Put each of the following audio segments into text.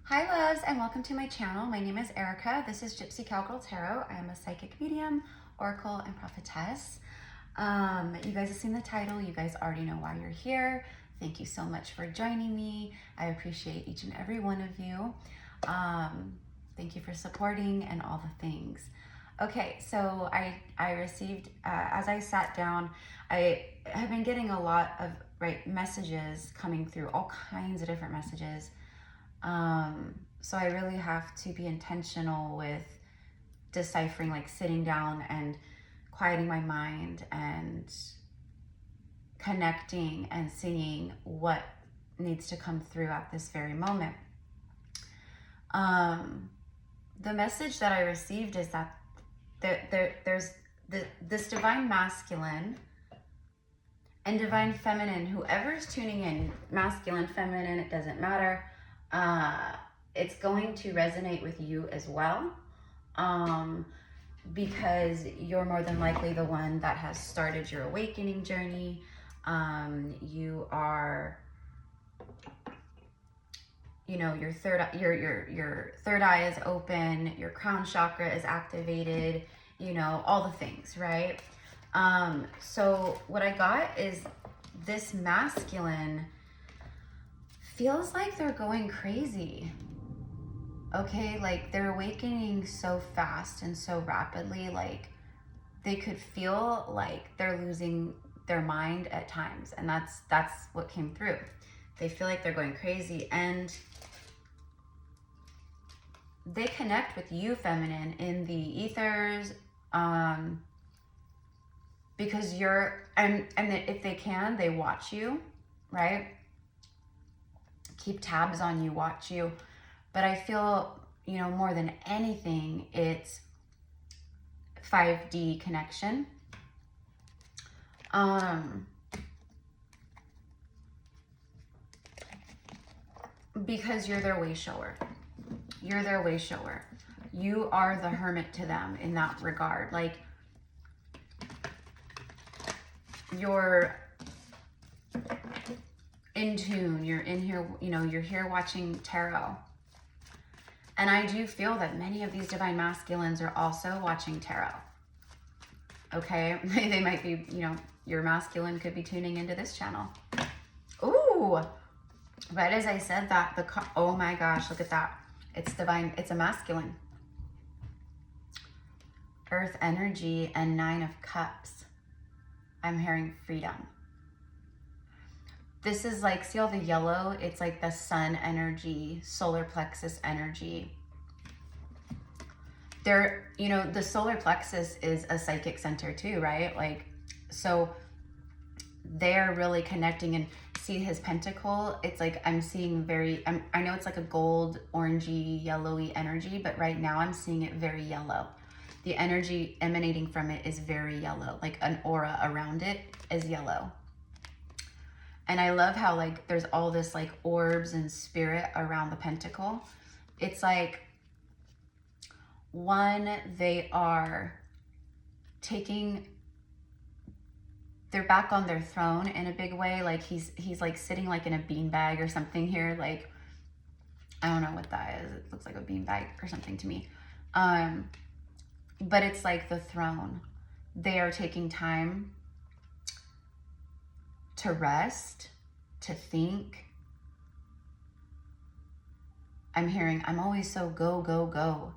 Hi loves, and welcome to my channel. My name is Erica. This is GypsyCowgirlTarot. I am a psychic medium, oracle, and prophetess. You guys have seen the title. You guys already know why you're here. Thank you so much for joining me. I appreciate each and every one of you. Thank you for supporting and all the things. Okay, so I received, as I sat down, I have been getting a lot of messages coming through, all kinds of different messages. So I really have to be intentional with deciphering, like sitting down and quieting my mind and connecting and seeing what needs to come through at this very moment. The message that I received is that there's this divine masculine and divine feminine, whoever's tuning in, masculine, feminine, it doesn't matter. It's going to resonate with you as well, because you're more than likely the one that has started your awakening journey. You are, you know, your third eye is open, your crown chakra is activated, you know, all the things, right? So what I got is this masculine feels like they're going crazy. Okay, like they're awakening so fast and so rapidly, like they could feel like they're losing their mind at times, and that's what came through. They feel like they're going crazy, and they connect with you, feminine, in the ethers, because you're, and if they can, they watch you, right? Keep tabs on you, watch you. But I feel, you know, more than anything, it's 5D connection. Because you're their way shower. You're their way shower. You are the hermit to them in that regard. Like, you're in tune, you're in here, you know, you're here watching tarot. And I do feel that many of these divine masculines are also watching tarot. Okay, they might be, you know, your masculine could be tuning into this channel. Ooh, right as I said that, oh my gosh, look at that. It's divine, it's a masculine. Earth energy and 9 of Cups. I'm hearing freedom. This is like, see all the yellow? It's like the sun energy, solar plexus energy. There, you know, the solar plexus is a psychic center too, right? Like, so they're really connecting. And see his pentacle? It's like, I'm seeing very, I know it's like a gold, orangey, yellowy energy, but right now I'm seeing it very yellow. The energy emanating from it is very yellow, like an aura around it is yellow. And I love how like there's all this like orbs and spirit around the pentacle. It's like, one, they are they're back on their throne in a big way. Like he's like sitting like in a beanbag or something here. Like, I don't know what that is. It looks like a beanbag or something to me. But it's like the throne. They are taking time to rest, to think. I'm hearing, I'm always so go, go, go.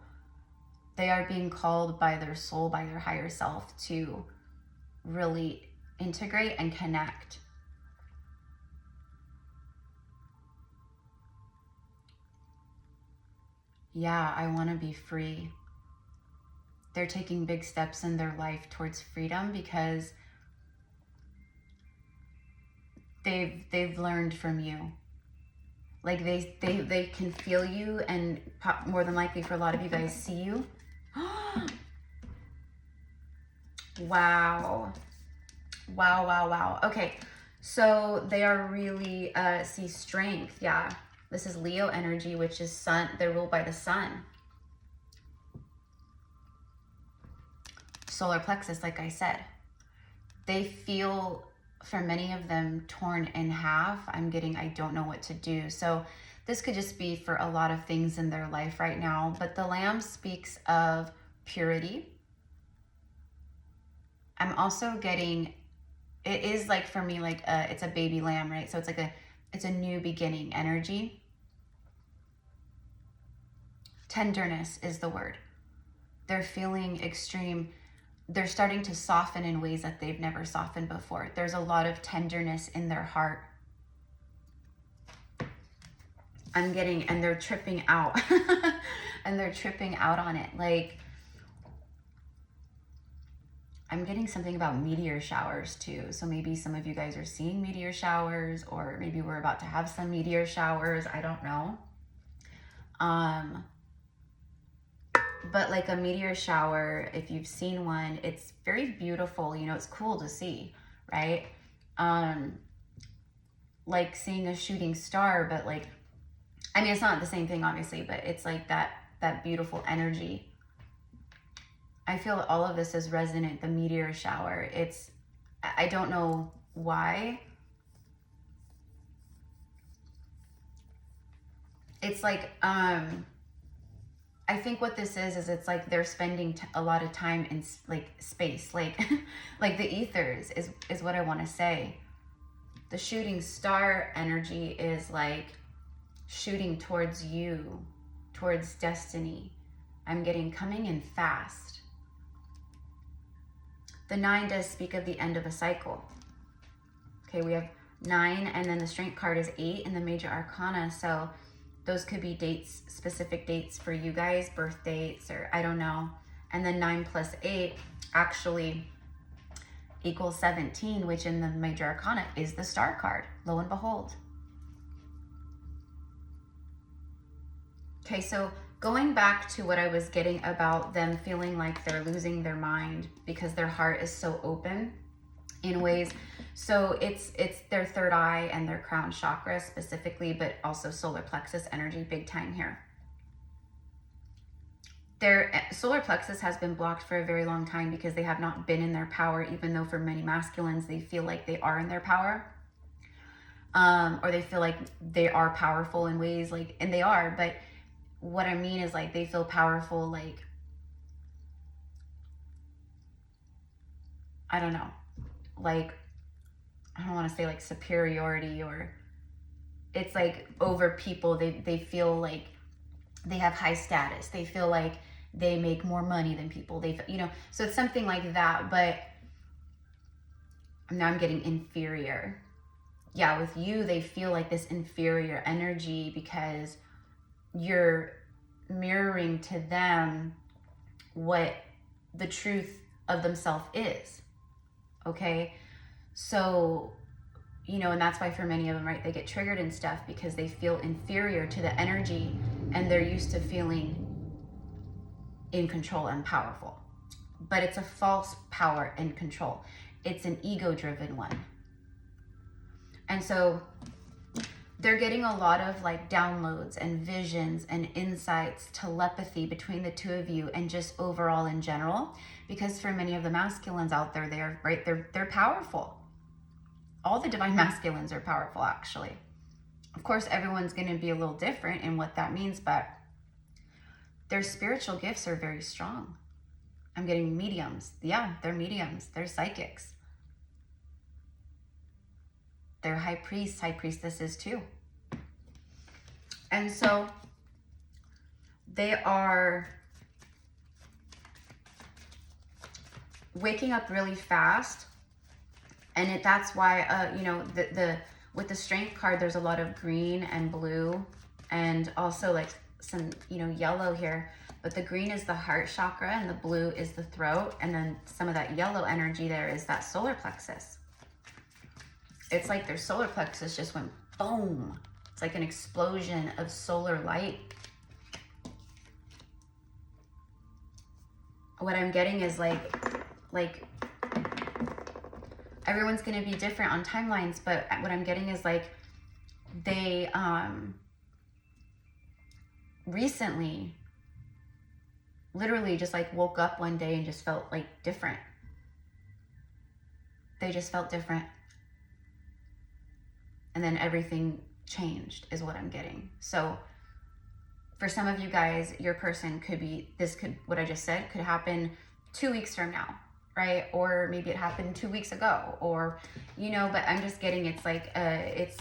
They are being called by their soul, by their higher self, to really integrate and connect. Yeah, I want to be free. They're taking big steps in their life towards freedom because they've learned from you. Like they can feel you, and more than likely for a lot of you guys, see you. Wow. Wow, wow, wow. Okay, so they are really, see strength. Yeah, this is Leo energy, which is sun. They're ruled by the sun. Solar plexus, like I said. They feel, for many of them, torn in half. I'm getting, I don't know what to do. So this could just be for a lot of things in their life right now, but the lamb speaks of purity. I'm also getting, it is like for me, like it's a baby lamb, right? So it's like it's a new beginning energy. Tenderness is the word. They're feeling extreme. They're starting to soften in ways that they've never softened before. There's a lot of tenderness in their heart. I'm getting, and they're tripping out. And they're tripping out on it. Like, I'm getting something about meteor showers too. So maybe some of you guys are seeing meteor showers, or maybe we're about to have some meteor showers. I don't know. But like a meteor shower, if you've seen one, it's very beautiful. You know, it's cool to see, right? Like seeing a shooting star, but like, I mean, it's not the same thing, obviously, but it's like that beautiful energy. I feel all of this is resonant, the meteor shower. I don't know why. It's like, I think what this is it's like they're spending a lot of time in like space, like, like the ethers is what I want to say. The shooting star energy is like shooting towards you, towards destiny. I'm getting coming in fast. The 9 does speak of the end of a cycle. Okay, we have 9, and then the strength card is 8 in the major arcana. So those could be dates, specific dates for you guys, birth dates, or I don't know. And then 9 plus 8 actually equals 17, which in the major arcana is the star card, lo and behold. Okay, so going back to what I was getting about them feeling like they're losing their mind because their heart is so open in ways. So it's their third eye and their crown chakra specifically, but also solar plexus energy big time here. Their solar plexus has been blocked for a very long time because they have not been in their power, even though for many masculines, they feel like they are in their power. Or they feel like they are powerful in ways like, and they are, but what I mean is like they feel powerful, like, I don't know, like, I don't want to say like superiority, or it's like over people. They feel like they have high status. They feel like they make more money than people. They, you know, so it's something like that. But now I'm getting inferior. Yeah, with you, they feel like this inferior energy because you're mirroring to them what the truth of themselves is. Okay, so, you know, and that's why for many of them, right, they get triggered and stuff because they feel inferior to the energy, and they're used to feeling in control and powerful. But it's a false power and control. It's an ego-driven one. And so they're getting a lot of like downloads and visions and insights, telepathy between the two of you, and just overall in general, because for many of the masculines out there, they're powerful. All the divine masculines are powerful, actually. Of course, everyone's going to be a little different in what that means, but their spiritual gifts are very strong. I'm getting mediums. Yeah, they're mediums. They're psychics. They're high priests, high priestesses too. And so they are waking up really fast. And that's why, you know, with the strength card, there's a lot of green and blue, and also like some, you know, yellow here. But the green is the heart chakra and the blue is the throat. And then some of that yellow energy there is that solar plexus. It's like their solar plexus just went boom. It's like an explosion of solar light. What I'm getting is like everyone's going to be different on timelines, but what I'm getting is like they recently literally just like woke up one day and just felt like different. They just felt different. And then everything changed is what I'm getting. So for some of you guys, your person could be, what I just said could happen 2 weeks from now, right? Or maybe it happened 2 weeks ago, or, you know, but I'm just getting, it's like, it's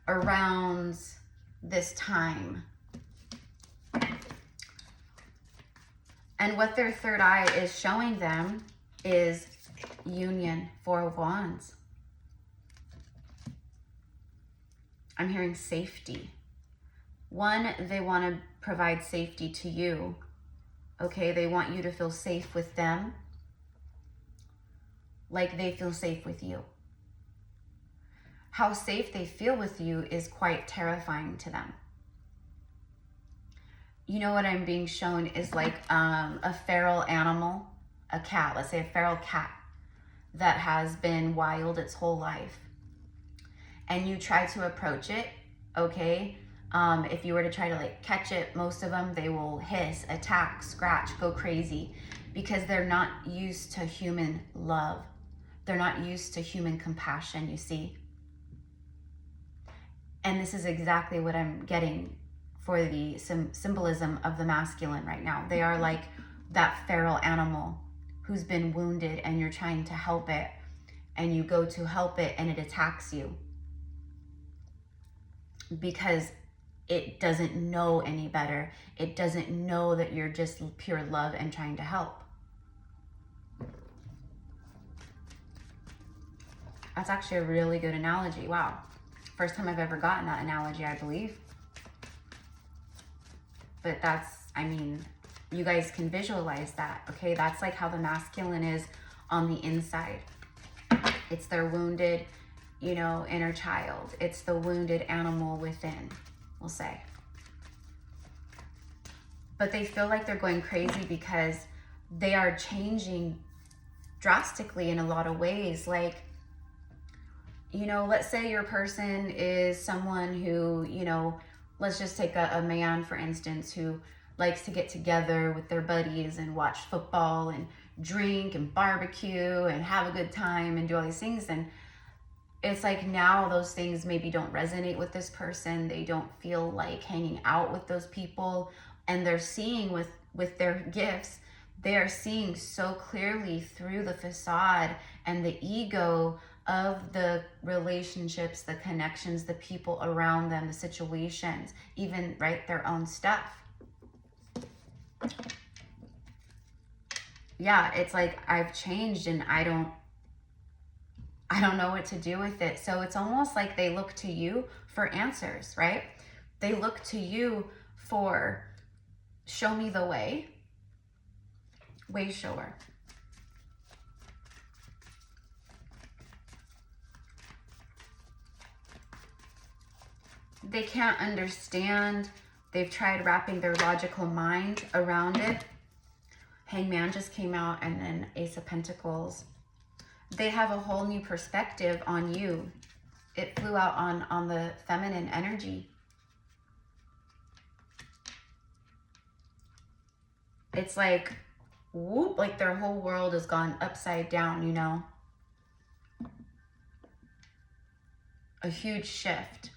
around this time. And what their third eye is showing them is union, 4 of Wands. I'm hearing safety. One, they want to provide safety to you. Okay, they want you to feel safe with them, like they feel safe with you. How safe they feel with you is quite terrifying to them. You know what I'm being shown is like a feral animal, a cat, let's say a feral cat that has been wild its whole life. And you try to approach it, okay? If you were to try to like catch it, most of them, they will hiss, attack, scratch, go crazy, because they're not used to human love. They're not used to human compassion, you see? And this is exactly what I'm getting for the symbolism of the masculine right now. They are like that feral animal who's been wounded, and you're trying to help it, and you go to help it and it attacks you because it doesn't know any better. It doesn't know that you're just pure love and trying to help. That's actually a really good analogy. Wow. First time I've ever gotten that analogy, I believe. But that's, I mean, you guys can visualize that, okay? That's like how the masculine is on the inside. It's their wounded, you know, inner child. It's the wounded animal within, we'll say. But they feel like they're going crazy because they are changing drastically in a lot of ways. Like, you know, let's say your person is someone who, you know, let's just take a man, for instance, who likes to get together with their buddies and watch football and drink and barbecue and have a good time and do all these things. And it's like now those things maybe don't resonate with this person. They don't feel like hanging out with those people. And they're seeing with their gifts, they are seeing so clearly through the facade and the ego of the relationships, the connections, the people around them, the situations, even, right, their own stuff. Yeah, it's like I've changed and I don't know what to do with it. So it's almost like they look to you for answers, right? They look to you for show me the way shower. They can't understand. They've tried wrapping their logical mind around it. Hangman just came out, and then Ace of Pentacles. They have a whole new perspective on you. It flew out on the feminine energy. It's like, whoop, like their whole world has gone upside down, you know? A huge shift.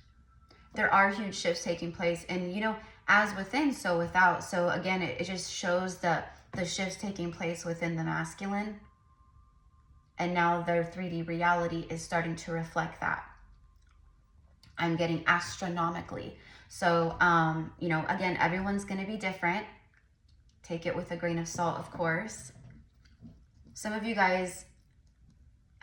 There are huge shifts taking place, and you know, as within, so without. So again, it just shows that the shifts taking place within the masculine, and now their 3D reality is starting to reflect that. I'm getting astronomically. So, you know, again, everyone's going to be different. Take it with a grain of salt, of course. Some of you guys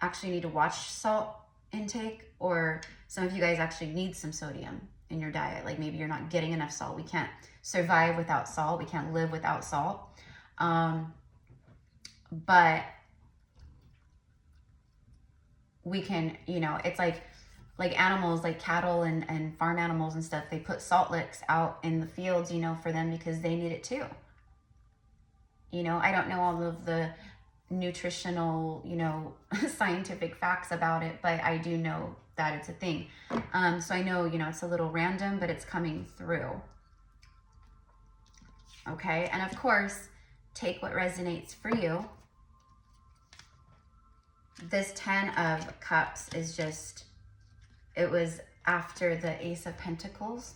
actually need to watch salt intake, or some of you guys actually need some sodium in your diet. Like maybe you're not getting enough salt. We can't survive without salt. We can't live without salt. But we can, you know, it's like animals, like cattle and farm animals and stuff, they put salt licks out in the fields, you know, for them because they need it too. You know, I don't know all of the nutritional, you know, scientific facts about it, but I do know that it's a thing. So I know, you know, it's a little random, but it's coming through. Okay, and of course, take what resonates for you. This 10 of Cups is just, it was after the Ace of Pentacles.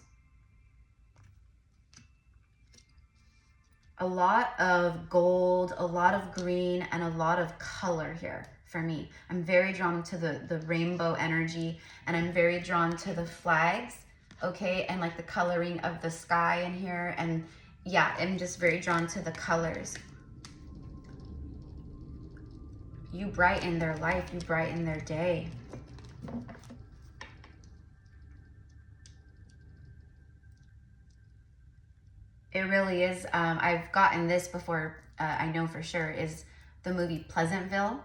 A lot of gold, a lot of green, and a lot of color here for me. I'm very drawn to the rainbow energy, and I'm very drawn to the flags, okay? And like the coloring of the sky in here. And yeah, I'm just very drawn to the colors. You brighten their life, you brighten their day. It really is. I've gotten this before, I know for sure, is the movie Pleasantville,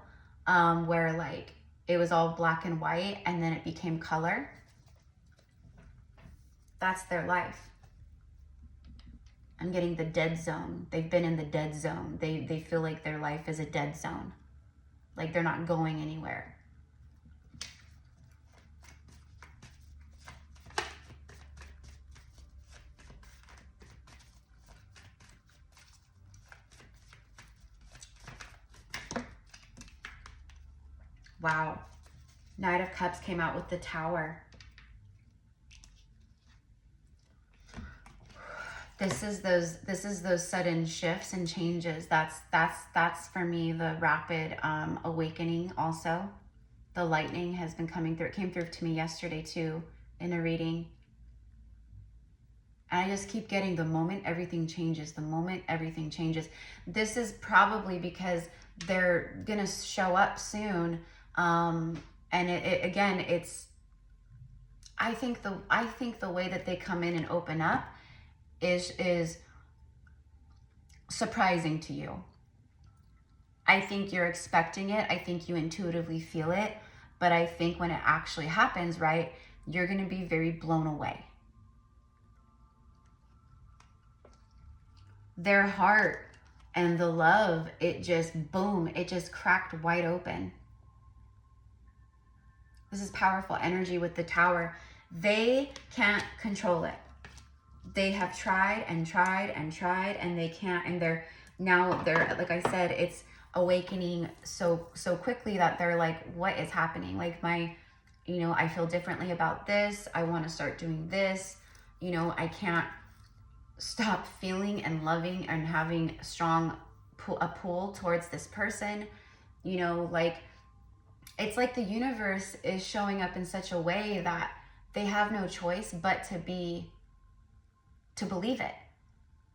where like it was all black and white and then it became color. That's their life. I'm getting the dead zone. They've been in the dead zone. They feel like their life is a dead zone. Like they're not going anywhere. Wow. Knight of Cups came out with the Tower. This is those sudden shifts and changes. That's for me the rapid awakening also. The lightning has been coming through. It came through to me yesterday too in a reading. And I just keep getting the moment everything changes, the moment everything changes. This is probably because they're gonna show up soon. And again, it's, I think the way that they come in and open up is surprising to you. I think you're expecting it. I think you intuitively feel it. But I think when it actually happens, right, you're going to be very blown away. Their heart and the love, it just, boom, it just cracked wide open. This is powerful energy with the Tower. They can't control it. They have tried and tried and tried, and they can't. And they're like I said, it's awakening so quickly that they're like, what is happening? Like I feel differently about this. I want to start doing this. I can't stop feeling and loving and having a pull towards this person. Like it's like the universe is showing up in such a way that they have no choice but to believe it.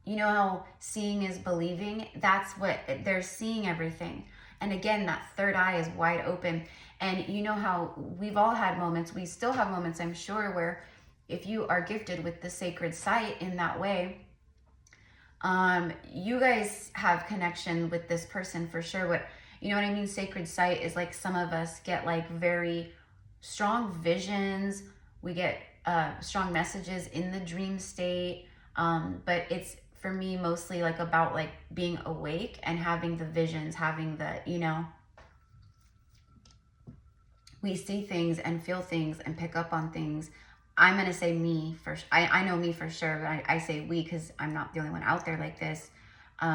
You know how seeing is believing? That's what they're seeing, everything. And again, that third eye is wide open. And you know how we've all had moments, we still have moments, I'm sure, where if you are gifted with the sacred sight in that way, you guys have connection with this person for sure. What, you know what I mean? Sacred sight is like some of us get like very strong visions. We get strong messages in the dream state. But it's for me mostly like about like being awake and having the visions, having the, we see things and feel things and pick up on things. I'm going to say me first. I know me for sure, but I say we because I'm not the only one out there like this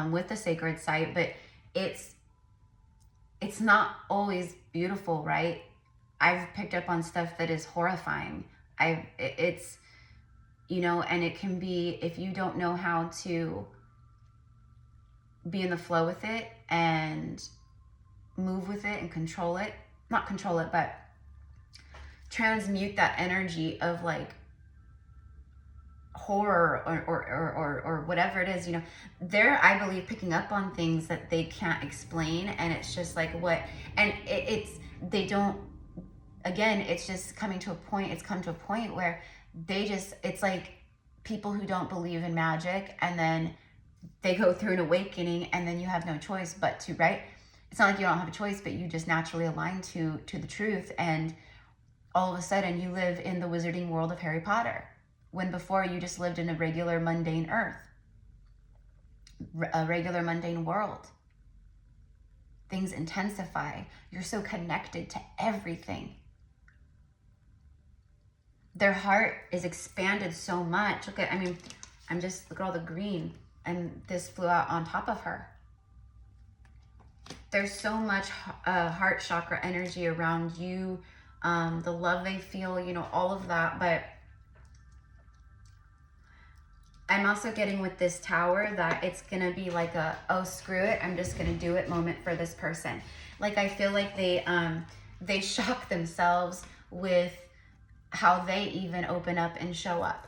with the sacred sight. But it's not always beautiful, right? I've picked up on stuff that is horrifying. It's and it can be, if you don't know how to be in the flow with it and move with it and control it, not control it, but transmute that energy of like horror or whatever it is, they're, I believe, picking up on things that they can't explain. And it's just like what, and they don't, again, it's just coming to a point, it's come to a point where it's like people who don't believe in magic, and then they go through an awakening, and then you have no choice but to, right? It's not like you don't have a choice, but you just naturally align to the truth. And all of a sudden you live in the wizarding world of Harry Potter, when before you just lived in a regular mundane earth, a regular mundane world. Things intensify. You're so connected to everything. Their heart is expanded so much. Look at all the green, and this flew out on top of her. There's so much heart chakra energy around you. the love they feel, you know, all of that. But I'm also getting with this Tower that it's going to be like a, oh, screw it, I'm just going to do it moment for this person. Like, I feel like they shock themselves with how they even open up and show up.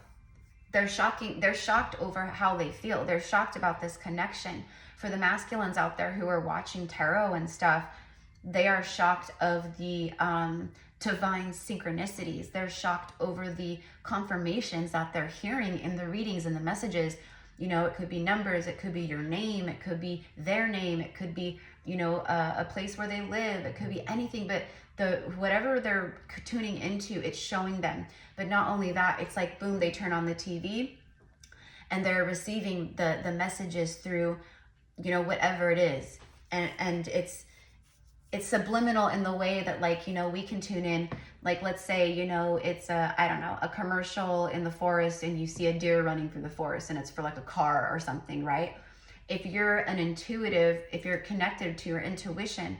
They're shocked over how they feel. They're shocked about this connection. For the masculines out there who are watching tarot and stuff, they are shocked of the divine synchronicities. They're shocked over the confirmations that they're hearing in the readings and the messages. You know, it could be numbers, it could be your name, it could be their name, it could be, you know, a place where they live, it could be anything, but whatever they're tuning into, it's showing them. But not only that, it's like, boom, they turn on the TV and they're receiving the messages through, you know, whatever it is. And it's subliminal in the way that, like, you know, we can tune in. Like, let's say, you know, it's I don't know, a commercial in the forest and you see a deer running through the forest and it's for like a car or something, right? If you're an intuitive, if you're connected to your intuition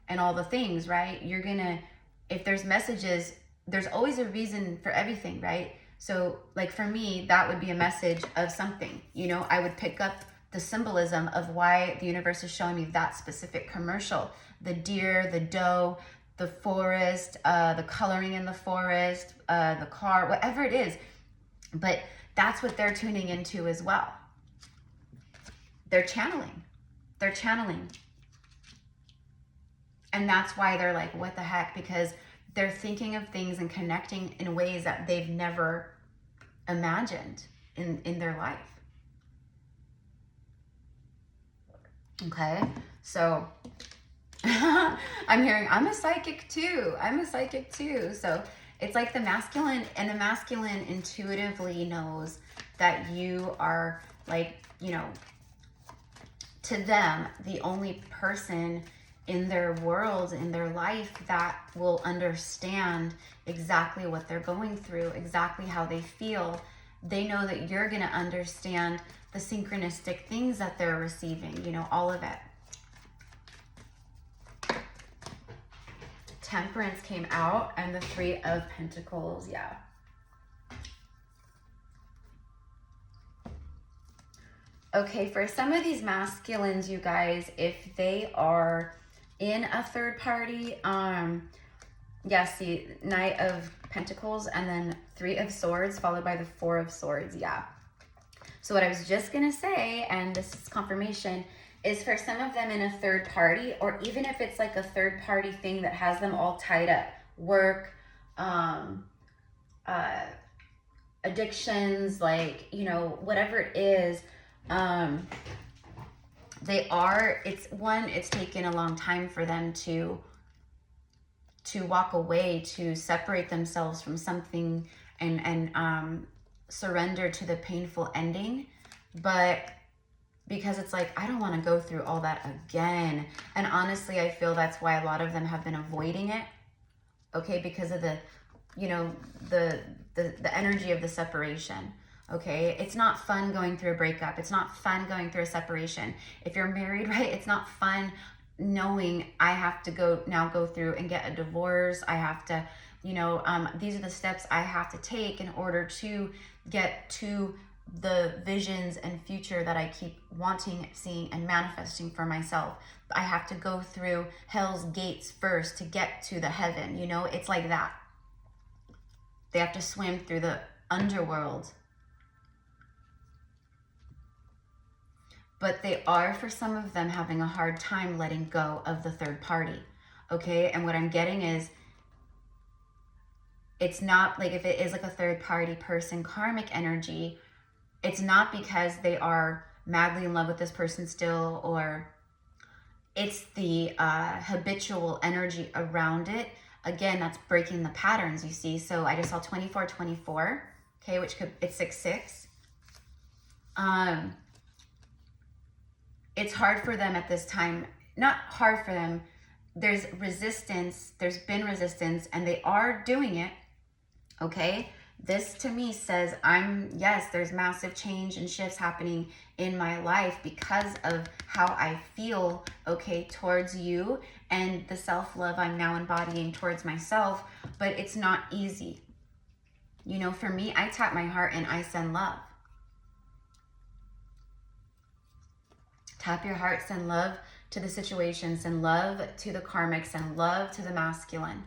and all the things, right, you're gonna, if there's messages, there's always a reason for everything, right? So like for me, that would be a message of something, you know. I would pick up the symbolism of why the universe is showing me that specific commercial. The deer, the doe, the forest, the coloring in the forest, the car, whatever it is. But that's what they're tuning into as well. They're channeling. They're channeling. And that's why they're like, what the heck? Because they're thinking of things and connecting in ways that they've never imagined in their life. Okay, so I'm hearing, I'm a psychic too. I'm a psychic too. So it's like the masculine, and the masculine intuitively knows that you are, like, you know, to them, the only person in their world, in their life, that will understand exactly what they're going through, exactly how they feel. They know that you're going to understand the synchronistic things that they're receiving, you know, all of it. Temperance came out, and the Three of Pentacles, yeah. Okay, for some of these masculines, you guys, if they are in a third party, yeah, see, Knight of Pentacles and then Three of Swords followed by the Four of Swords, yeah. So what I was just gonna say, and this is confirmation, is for some of them in a third party, or even if it's like a third party thing that has them all tied up, work, addictions, like, you know, whatever it is, it's taken a long time for them to walk away, to separate themselves from something and surrender to the painful ending. But because it's like, I don't want to go through all that again. And honestly, I feel that's why a lot of them have been avoiding it. Okay, because of the, you know, the energy of the separation. Okay, it's not fun going through a breakup. It's not fun going through a separation. If you're married, right, it's not fun knowing I have to go through and get a divorce. I have to, you know, these are the steps I have to take in order to get to the visions and future that I keep wanting, seeing, and manifesting for myself. I have to go through hell's gates first to get to the heaven, you know. It's like that. They have to swim through the underworld. But they are, for some of them, having a hard time letting go of the third party. Okay, and what I'm getting is, it's not like, if it is like a third party person, karmic energy, it's not because they are madly in love with this person still, or it's the habitual energy around it. Again, that's breaking the patterns, you see. So I just saw 2424, okay, which could, it's 66. It's hard for them at this time. Not hard for them. There's resistance. There's been resistance, and they are doing it, okay? This to me says yes, there's massive change and shifts happening in my life because of how I feel, okay, towards you and the self-love I'm now embodying towards myself, but it's not easy. You know, for me, I tap my heart and I send love. Tap your heart, send love to the situation, send love to the karmic, send love to the masculine.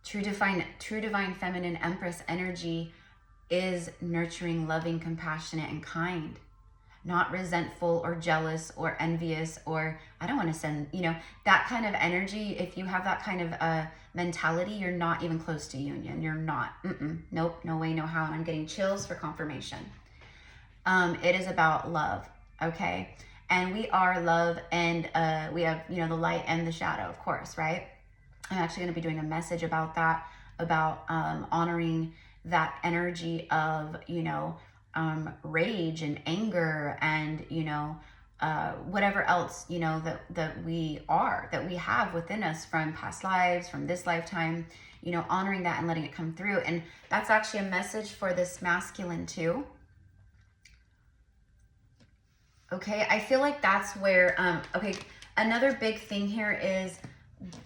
True divine feminine empress energy is nurturing, loving, compassionate, and kind. Not resentful or jealous or envious or I don't want to send, you know, that kind of energy. If you have that kind of mentality, you're not even close to union. You're not. Nope, no way, no how. And I'm getting chills for confirmation. It is about love, okay? And we are love, and we have, you know, the light and the shadow, of course, right? I'm actually going to be doing a message about that, about honoring that energy of, you know, rage and anger and, you know, whatever else, you know, that we have within us from past lives, from this lifetime, you know, honoring that and letting it come through. And that's actually a message for this masculine too. Okay, I feel like that's where, okay, another big thing here is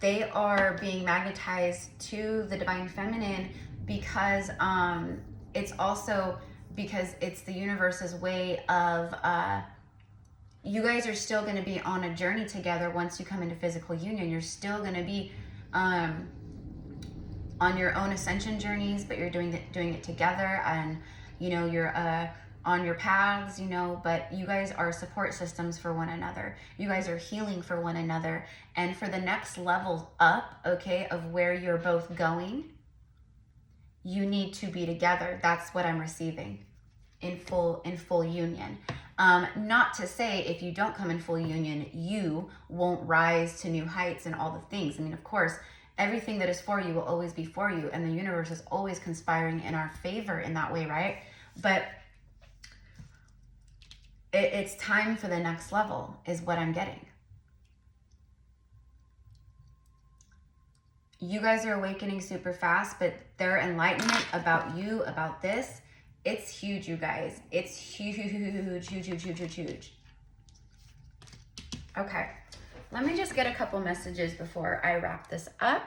they are being magnetized to the divine feminine because it's also because it's the universe's way of you guys are still going to be on a journey together once you come into physical union. You're still going to be on your own ascension journeys, but you're doing it together, and you know you're on your paths, you know, but you guys are support systems for one another. You guys are healing for one another, and for the next level up, okay, of where you're both going, you need to be together. That's what I'm receiving in full union. Not to say if you don't come in full union, you won't rise to new heights and all the things. I mean, of course, everything that is for you will always be for you, and the universe is always conspiring in our favor in that way, right? But it's time for the next level is what I'm getting. You guys are awakening super fast, but their enlightenment about you, about this, it's huge, you guys. It's huge, huge, huge, huge, huge, huge. Okay, let me just get a couple messages before I wrap this up.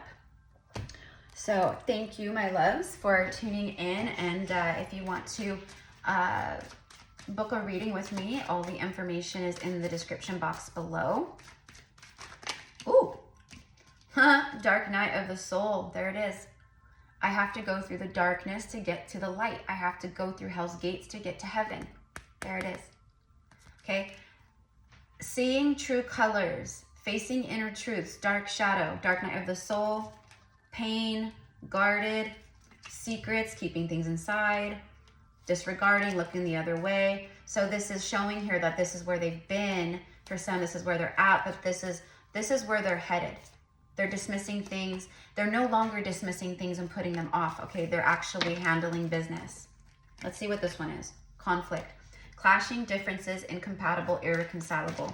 So thank you, my loves, for tuning in. And if you want to book a reading with me, all the information is in the description box below. Ooh, dark night of the soul. There it is. I have to go through the darkness to get to the light. I have to go through hell's gates to get to heaven. There it is. Okay. Seeing true colors, facing inner truths, dark shadow, dark night of the soul, pain, guarded, secrets, keeping things inside, disregarding, looking the other way. So this is showing here that this is where they've been. For some, this is where they're at, but this is where they're headed. They're dismissing things. They're no longer dismissing things and putting them off. Okay, they're actually handling business. Let's see what this one is. Conflict. Clashing differences, incompatible, irreconcilable.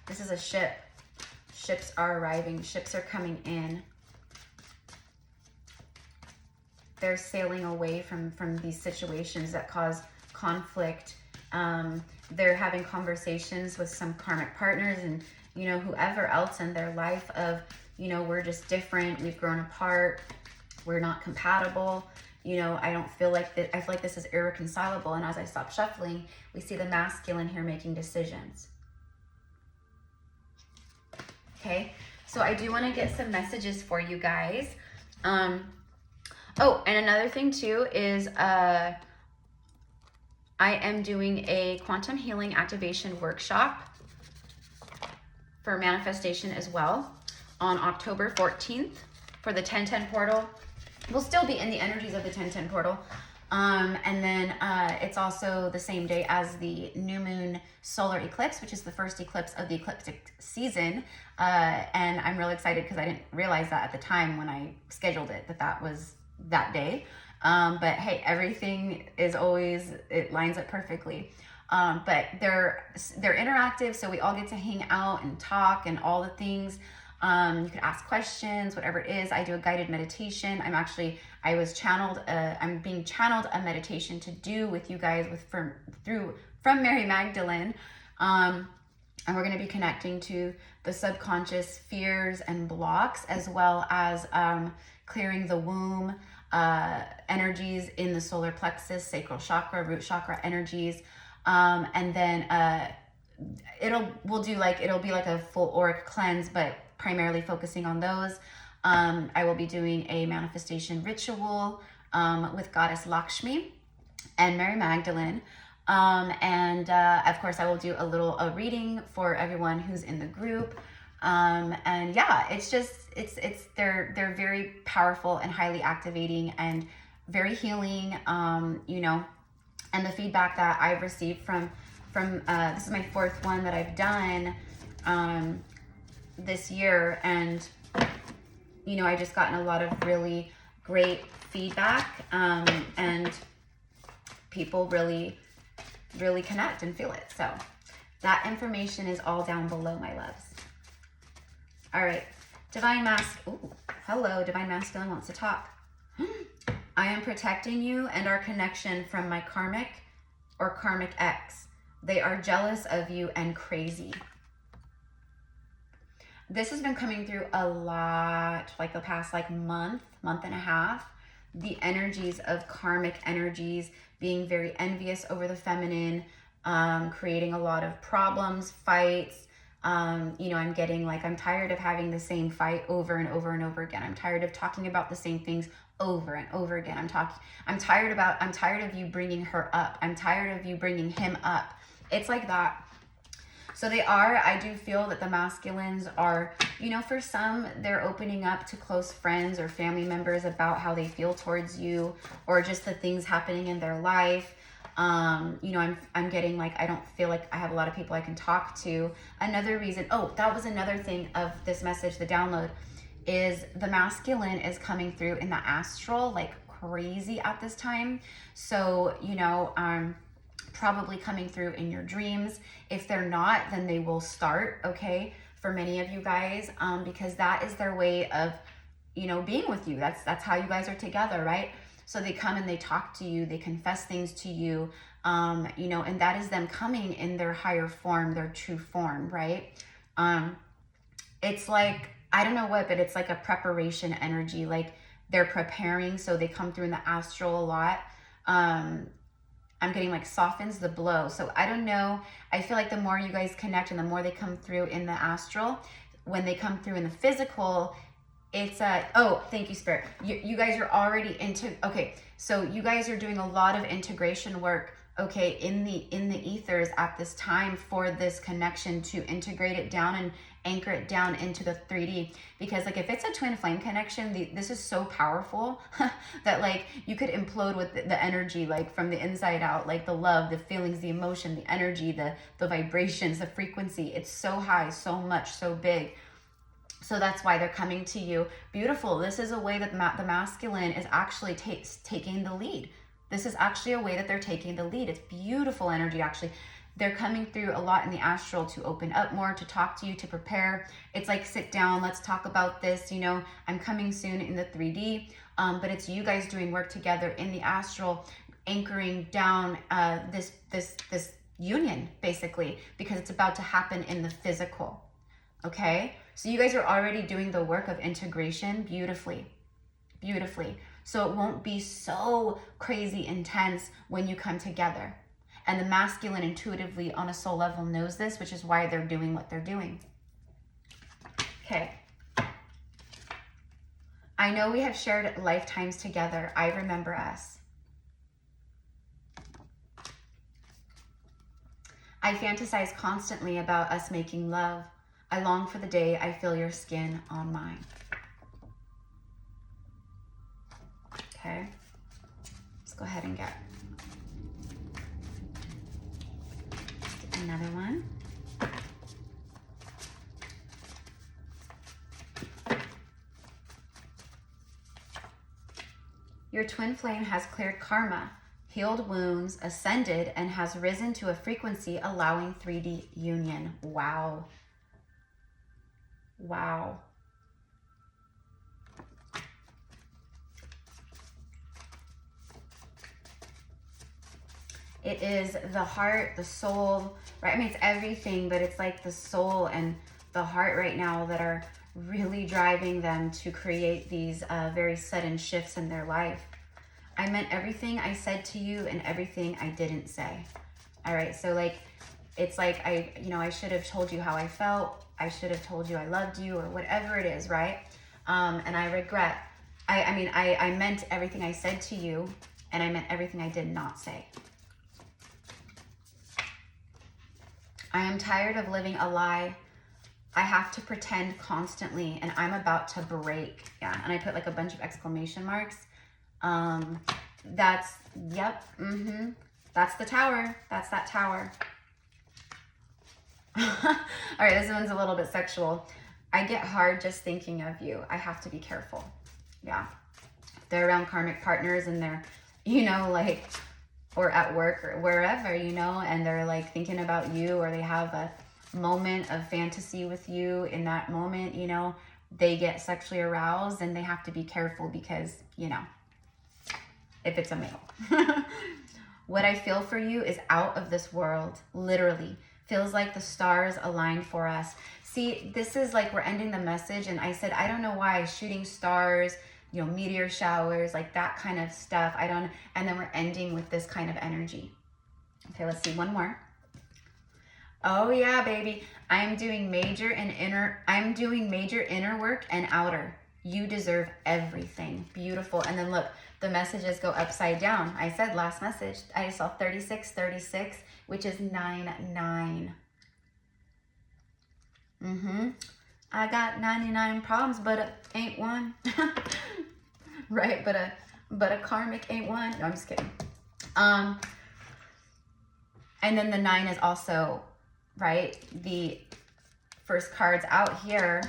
This is a ship. Ships are arriving. Ships are coming in. They're sailing away from these situations that cause conflict. They're having conversations with some karmic partners and, you know, whoever else in their life of, you know, we're just different. We've grown apart. We're not compatible. You know, I don't feel like that. I feel like this is irreconcilable. And as I stop shuffling, we see the masculine here making decisions. Okay, so I do want to get some messages for you guys. Oh, and another thing too is I am doing a quantum healing activation workshop for manifestation as well on October 14th for the 1010 portal. We'll still be in the energies of the 1010 portal. And then it's also the same day as the new moon solar eclipse, which is the first eclipse of the ecliptic season. And I'm really excited because I didn't realize that at the time when I scheduled it, that was that day. But hey, everything is always, it lines up perfectly. But they're interactive, so we all get to hang out and talk and all the things. You could ask questions, whatever it is. I do a guided meditation. I'm being channeled a meditation to do with you guys from Mary Magdalene. And we're going to be connecting to the subconscious fears and blocks, as well as clearing the womb energies in the solar plexus, sacral chakra, root chakra energies. And then it'll be like a full auric cleanse, but primarily focusing on those. I will be doing a manifestation ritual with Goddess Lakshmi and Mary Magdalene. Of course, I will do a reading for everyone who's in the group. And yeah, they're very powerful and highly activating and very healing, you know. And the feedback that I've received from this is my 4th one that I've done this year, and you know, I just gotten a lot of really great feedback, and people really connect and feel it. So that information is all down below, my loves. All right, Divine hello, Divine Masculine wants to talk. I am protecting you and our connection from my karmic or karmic ex. They are jealous of you and crazy. This has been coming through a lot, like the past month and a half. The energies of karmic energies being very envious over the feminine, creating a lot of problems, fights. You know, I'm getting I'm tired of having the same fight over and over and over again. I'm tired of talking about the same things over and over again. I'm tired of you bringing her up. I'm tired of you bringing him up. It's like that. So I do feel that the masculines are, you know, for some, they're opening up to close friends or family members about how they feel towards you, or just the things happening in their life. You know, I'm getting I don't feel like I have a lot of people I can talk to. Another reason, that was another thing of this message, the download, is the masculine is coming through in the astral like crazy at this time. So, you know, probably coming through in your dreams. If they're not, then they will start, okay, for many of you guys, because that is their way of, you know, being with you. That's how you guys are together, right? So they come and they talk to you, they confess things to you, you know, and that is them coming in their higher form, their true form, right? It's like, I don't know what, but it's like a preparation energy, like they're preparing, so they come through in the astral a lot. I'm getting softens the blow. So I don't know. I feel like the more you guys connect and the more they come through in the astral, when they come through in the physical, it's thank you, Spirit. You guys are already okay. So you guys are doing a lot of integration work, okay, in the ethers at this time for this connection to integrate it down and anchor it down into the 3D. Because if it's a twin flame connection, this is so powerful that you could implode with the energy, from the inside out, the love, the feelings, the emotion, the energy, the vibrations, the frequency. It's so high, so much, so big. So that's why they're coming to you. Beautiful. This is a way that the masculine is actually taking the lead. This is actually a way that they're taking the lead. It's beautiful energy, actually. They're coming through a lot in the astral to open up more, to talk to you, to prepare. It's sit down, let's talk about this. You know, I'm coming soon in the 3D, but it's you guys doing work together in the astral, anchoring down this union, basically, because it's about to happen in the physical. Okay? So you guys are already doing the work of integration beautifully, beautifully. So it won't be so crazy intense when you come together. And the masculine intuitively on a soul level knows this, which is why they're doing what they're doing. Okay. I know we have shared lifetimes together. I remember us. I fantasize constantly about us making love. I long for the day I feel your skin on mine. Okay. Let's go ahead and get another one. Your twin flame has cleared karma. healed wounds, ascended, and has risen to a frequency allowing 3D union. Wow. Wow. It is the heart, the soul, right? I mean, it's everything, but it's like the soul and the heart right now that are really driving them to create these very sudden shifts in their life. I meant everything I said to you and everything I didn't say. All right, so like, it's like I should have told you how I felt. I should have told you I loved you, or whatever it is, right? And I regret. I meant everything I said to you, and I meant everything I did not say. I am tired of living a lie. I have to pretend constantly, and I'm about to break. Yeah, and I put like a bunch of exclamation marks. That's, yep, that's the tower. That's that tower. All right, this one's a little bit sexual. I get hard just thinking of you. I have to be careful. Yeah. They're around karmic partners and they're, like, or at work or wherever, and they're like thinking about you, or they have a moment of fantasy with you. In that moment, they get sexually aroused, and they have to be careful because, if it's a male. What I feel for you is out of this world, literally. Feels like the stars aligned for us. See, this is like we're ending the message, and I said, I don't know why, shooting stars, meteor showers, like that kind of stuff. And then we're ending with this kind of energy. Okay, let's see one more. Oh yeah, baby. I'm doing major inner work and outer. You deserve everything. Beautiful. And then look, the messages go upside down. I said last message, I saw 3636, which is 99. I got 99 problems, but it ain't one. Right, but a karmic ain't one. No, I'm just kidding. And then the 9 is also, right, the first cards out here,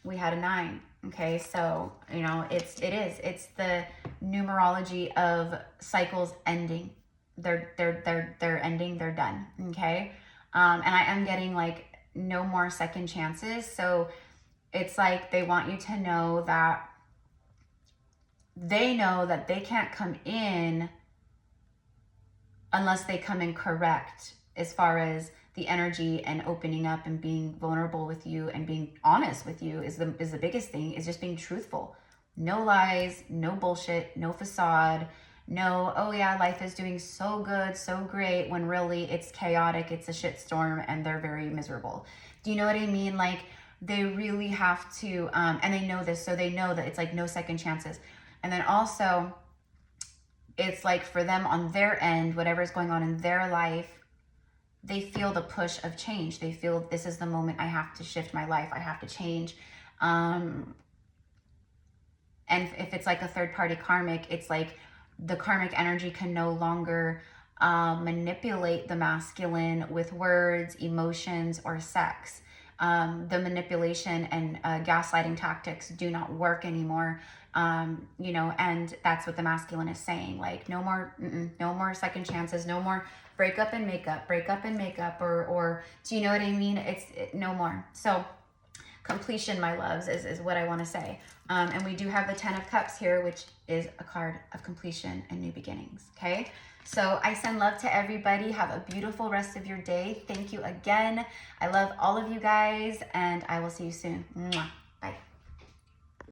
we had a 9. Okay, so it's the numerology of cycles ending. They're ending, they're done. Okay. And I am getting like no more second chances. So it's like they want you to know that they can't come in unless they come in correct, as far as the energy and opening up and being vulnerable with you and being honest with you is the biggest thing, is just being truthful. No lies, no bullshit, no facade, no, oh yeah, life is doing so good, so great, when really it's chaotic, it's a shitstorm, and they're very miserable. Do you know what I mean? Like, they really have to, and they know this, so they know that it's like no second chances. And then also, it's like for them on their end, whatever's going on in their life, they feel the push of change. They feel this is the moment I have to shift my life. I have to change. And if it's like a third party karmic, it's like the karmic energy can no longer manipulate the masculine with words, emotions, or sex. The manipulation and gaslighting tactics do not work anymore. And that's what the masculine is saying. Like, no more second chances, no more break up and make up, or do you know what I mean? It's no more. So completion, my loves, is what I want to say. And we do have the 10 of Cups here, which is a card of completion and new beginnings. Okay. So I send love to everybody. Have a beautiful rest of your day. Thank you again. I love all of you guys, and I will see you soon. Mwah.